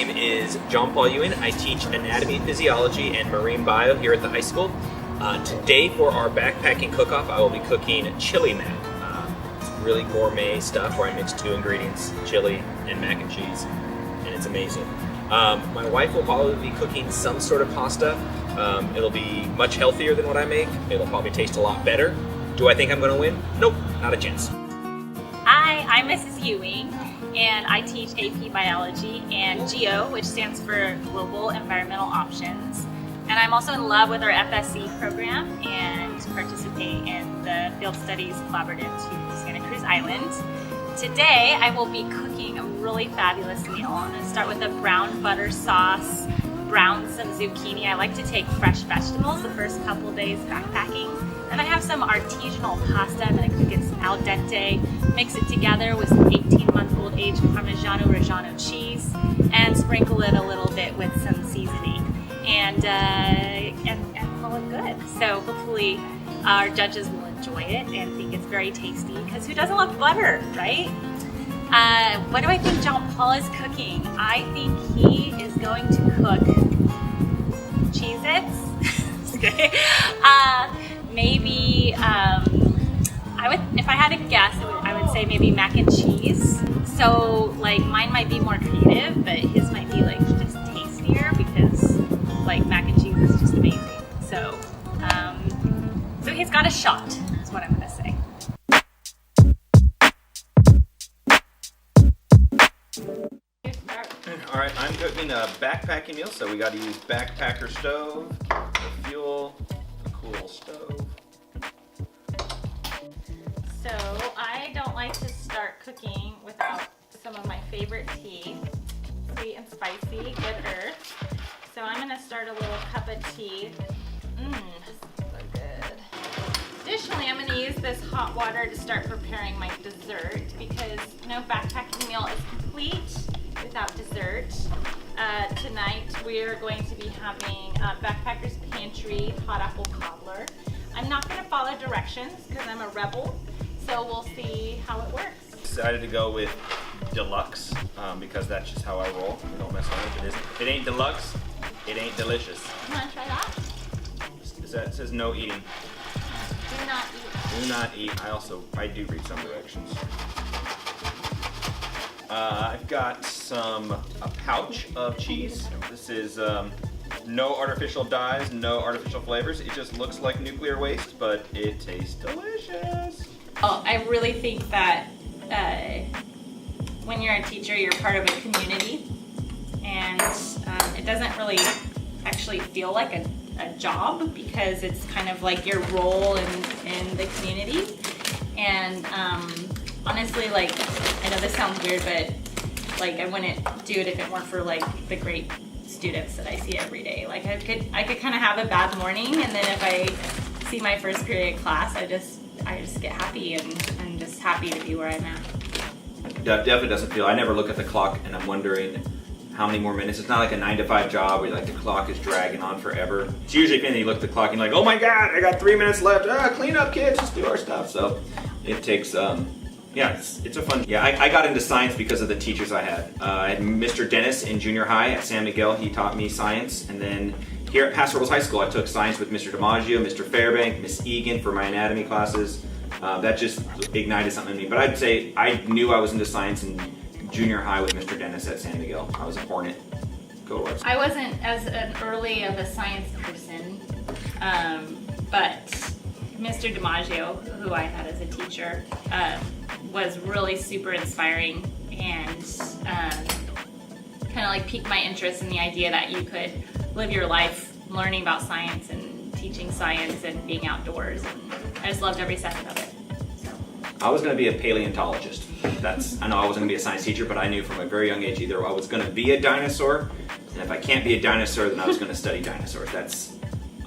name is John Paul Ewing. I teach anatomy, physiology, and marine bio here at the high school. Today for our backpacking cook-off, I will be cooking chili mac. It's really gourmet stuff where I mix 2 ingredients, chili and mac and cheese, and it's amazing. My wife will probably be cooking some sort of pasta. It'll be much healthier than what I make. It'll probably taste a lot better. Do I think I'm going to win? Nope, not a chance. Hi, I'm Mrs. Ewing, and I teach AP Biology and GEO, which stands for Global Environmental Options. And I'm also in love with our FSC program and participate in the Field Studies Collaborative to Santa Cruz Island. Today, I will be cooking a really fabulous meal. I'm going to start with a brown butter sauce, brown some zucchini. I like to take fresh vegetables the first couple days backpacking. And I have some artisanal pasta. I'm going to cook it al dente, mix it together with some 18-month-old aged Parmigiano Reggiano cheese, and sprinkle it a little bit with some seasoning, and call it good. So hopefully our judges will enjoy it and think it's very tasty, because who doesn't love butter, right? What do I think John Paul is cooking? I think he is going to cook Cheez-Its. Okay. Maybe, if I had to guess, I would say maybe mac and cheese. So like mine might be more creative, but his might be like just tastier, because like mac and cheese is just amazing. So, so he's got a shot, is what I'm gonna say. All right, I'm cooking a backpacking meal, so we got to use backpacker stove, the fuel, a cool stove. So I don't like to start cooking without some of my favorite tea, sweet and spicy, good earth. So I'm gonna start a little cup of tea. So good. Additionally, I'm gonna use this hot water to start preparing my dessert, because no backpacking meal is complete without dessert. Tonight we're going to be having Backpacker's Pantry hot apple cobbler. I'm not going to follow directions because I'm a rebel, so we'll see how it works. Decided to go with deluxe because that's just how I roll. We don't mess around if it ain't deluxe, it ain't delicious. You want to try that? It says no eating. Do not eat. Do not eat. I do read some directions. I've got a pouch of cheese. This is no artificial dyes, no artificial flavors. It just looks like nuclear waste, but it tastes delicious. Oh, I really think that when you're a teacher, you're part of a community, and it doesn't really actually feel like a job, because it's kind of like your role in the community. And honestly, like, I know this sounds weird, but like I wouldn't do it if it weren't for like the great students that I see every day. Like I could kind of have a bad morning, and then if I see my first period class, I just get happy, and I'm just happy to be where I'm at. That definitely doesn't feel. I never look at the clock and I'm wondering how many more minutes. It's not like a 9-to-5 job where like the clock is dragging on forever. It's usually when you look at the clock and you're like, oh my god, I got 3 minutes left. Clean up, kids, let's do our stuff. So it takes yeah, it's a fun. Yeah, I got into science because of the teachers I had. I had Mr. Dennis in junior high at San Miguel. He taught me science, and then here at Paso Robles High School, I took science with Mr. DiMaggio, Mr. Fairbank, Miss Egan for my anatomy classes. That just ignited something in me. But I'd say I knew I was into science in junior high with Mr. Dennis at San Miguel. I was a hornet. Go West. I wasn't as an early of a science person, but Mr. DiMaggio, who I had as a teacher, was really super inspiring, and kind of like piqued my interest in the idea that you could live your life learning about science and teaching science and being outdoors, and I just loved every second of it. So. I was going to be a paleontologist. I know I wasn't going to be a science teacher, but I knew from a very young age either I was going to be a dinosaur, and if I can't be a dinosaur, then I was going to study dinosaurs.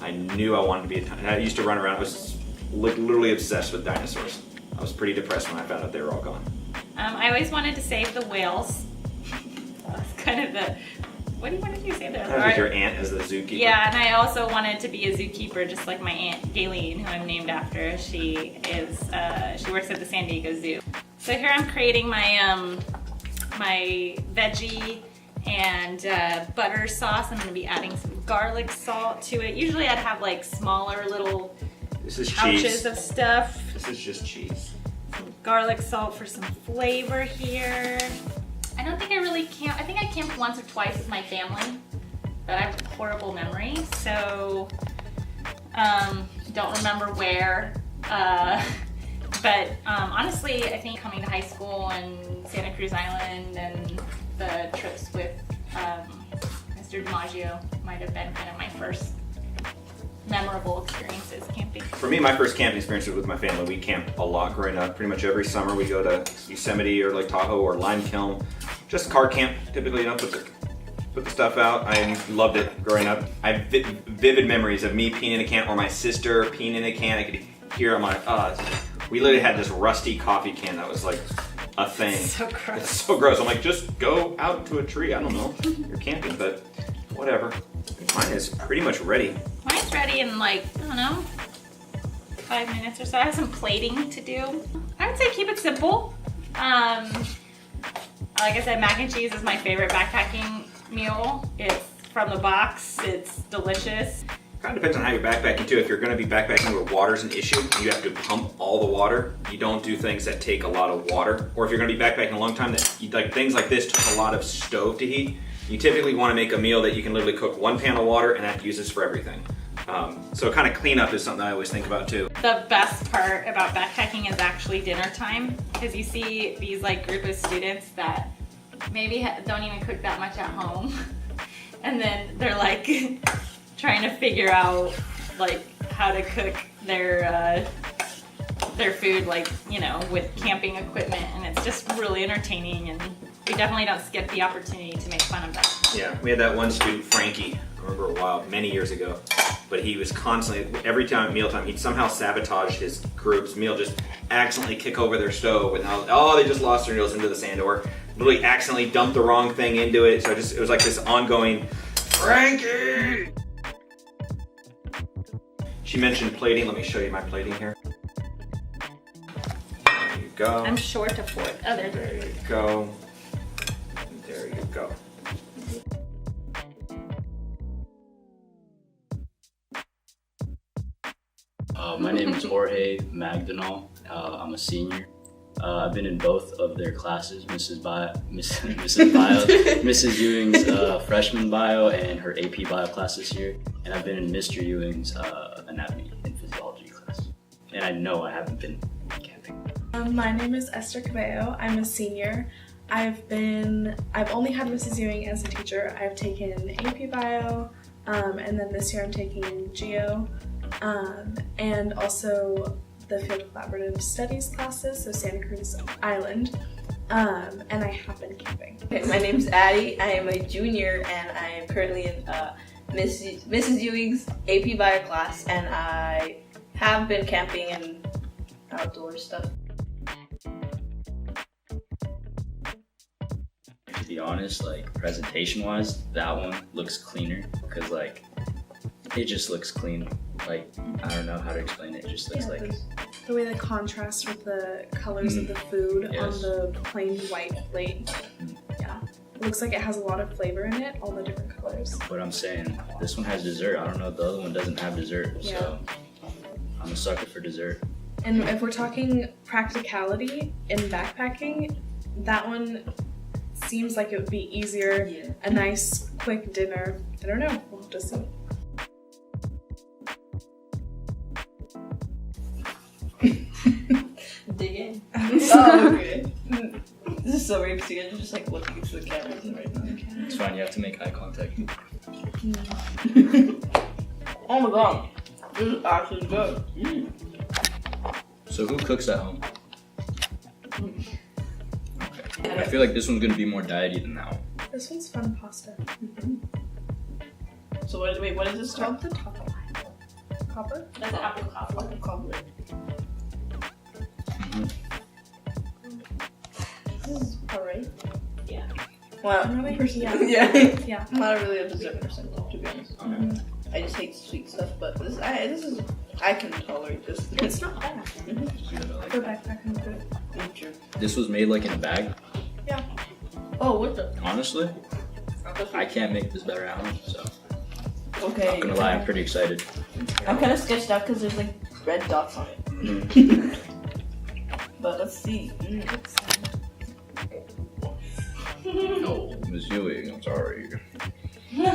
I knew I wanted to be a dinosaur. I used to run around. I was literally obsessed with dinosaurs. I was pretty depressed when I found out they were all gone. I always wanted to save the whales. That's kind of the, what do you want to say there? That was your aunt as the zookeeper. Yeah, and I also wanted to be a zookeeper, just like my aunt Gayleen, who I'm named after. She works at the San Diego Zoo. So here I'm creating my my veggie and butter sauce. I'm gonna be adding some garlic salt to it. Usually I'd have like smaller little pouches of stuff. This is just cheese. Some garlic salt for some flavor here. I don't think I really camped. I think I camped once or twice with my family, but I have horrible memory, so don't remember where. But honestly, I think coming to high school and Santa Cruz Island and the trips with Mr. DiMaggio might have been kind of my first memorable experiences camping. For me, my first camping experience was with my family. We camped a lot growing up. Pretty much every summer we go to Yosemite or Lake Tahoe or Lime Kiln. Just car camp, typically, put the stuff out. I loved it growing up. I have vivid memories of me peeing in a can or my sister peeing in a can. I could hear it. I'm like, we literally had this rusty coffee can that was like a thing. So gross. It's so gross. I'm like, just go out to a tree. I don't know. You're camping, but whatever. Mine is pretty much ready. Mine's ready in like, I don't know, 5 minutes or so. I have some plating to do. I would say keep it simple. Like I said, mac and cheese is my favorite backpacking meal. It's from the box. It's delicious. Kind of depends on how you're backpacking too. If you're going to be backpacking where water's an issue, you have to pump all the water. You don't do things that take a lot of water. Or if you're going to be backpacking a long time, like things like this took a lot of stove to heat. You typically want to make a meal that you can literally cook 1 pan of water and that uses for everything. So kind of cleanup is something I always think about too. The best part about backpacking is actually dinner time, because you see these like group of students that maybe don't even cook that much at home, and then they're like trying to figure out like how to cook their food, like, you know, with camping equipment, and it's just really entertaining, and we definitely don't skip the opportunity to make fun of that. Yeah, we had that one student, Frankie, I remember a while, many years ago, but he was constantly, every time at mealtime, he'd somehow sabotage his group's meal, just accidentally kick over their stove, and they just lost their noodles into the sand, or literally accidentally dumped the wrong thing into it, so it was like this ongoing, Frankie! She mentioned plating. Let me show you my plating here. There you go. I'm short of 4. Oh, there you go. There you go. My name is Jorge Magdanal. I'm a senior. I've been in both of their classes, Mrs. Ewing's freshman bio and her AP bio class this year, and I've been in Mr. Ewing's anatomy and physiology class. And I know I haven't been camping. My name is Esther Cabello. I'm a senior. I've only had Mrs. Ewing as a teacher. I've taken AP bio, and then this year I'm taking Geo, and also the Field Collaborative Studies classes, so Santa Cruz Island, and I have been camping. Okay, my name's Addie. I am a junior, and I am currently in Mrs. Ewing's AP Bio class, and I have been camping and outdoor stuff. To be honest, like presentation-wise, that one looks cleaner because like it just looks clean. Like, I don't know how to explain it. It just looks like the way the contrast with the colors of the food on the plain white plate. Yeah, it looks like it has a lot of flavor in it, all the different colors. What I'm saying, this one has dessert. I don't know if the other one doesn't have dessert, so I'm a sucker for dessert. And if we're talking practicality in backpacking, that one seems like it would be easier. Yeah. A nice, quick dinner. I don't know. We'll have to see. Dig in. Oh, okay. This is so weird because you guys are just like looking into the cameras right now. It's fine, you have to make eye contact. Oh my god. This is actually good. So who cooks at home? Okay. I feel like this one's gonna be more diety than that one. This one's fun pasta. So what is this called? The top line. Copper? That's apple cobbler. Cobbler. This is alright. Yeah. Wow. Yeah. I'm not really a dessert person, to be honest. Okay. I just hate sweet stuff, but this is I can tolerate this. It's not bad. For backpacking food. This was made like in a bag? Yeah. Oh, what the? Honestly? I can't make this better at home, so Okay. not gonna lie, I'm pretty excited. I'm kind of sketched out because there's like red dots on it. But let's see. No, Miss Ewing, I'm sorry. You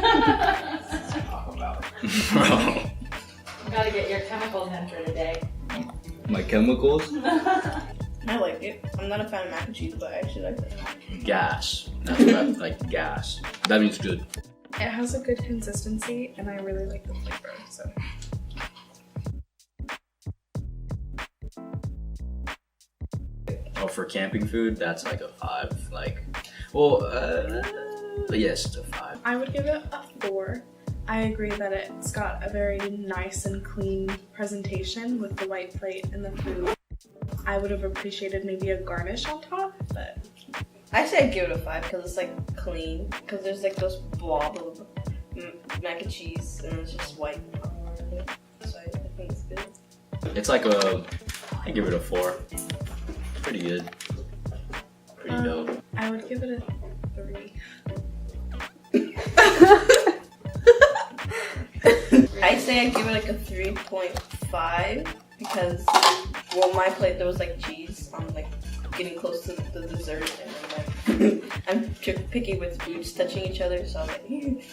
gotta get your chemicals in for today. My chemicals? I like it. I'm not a fan of mac and cheese, but I actually like it. Gas. That's what I like, gas. That means good. It has a good consistency, and I really like the flavor. So. Oh, for camping food, that's like a 5. Like, well, yes, it's a 5. I would give it a 4. I agree that it's got a very nice and clean presentation with the white plate and the food. I would have appreciated maybe a garnish on top, but I say I give it a 5 because it's like clean. Because there's like those blob of mac and cheese and it's just white. So I think it's good. It's like I give it a 4. Pretty good. Pretty dope. I would give it a 3. I say I give it like a 3.5 because, well, my plate there was like cheese. I'm like getting close to the dessert, and then, like I'm picky with foods touching each other, so I'm like.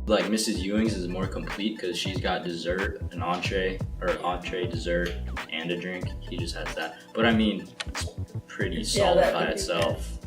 Like Mrs. Ewing's is more complete because she's got dessert, an entree, dessert, and a drink. He just has that. But I mean, it's pretty solid that by could be itself.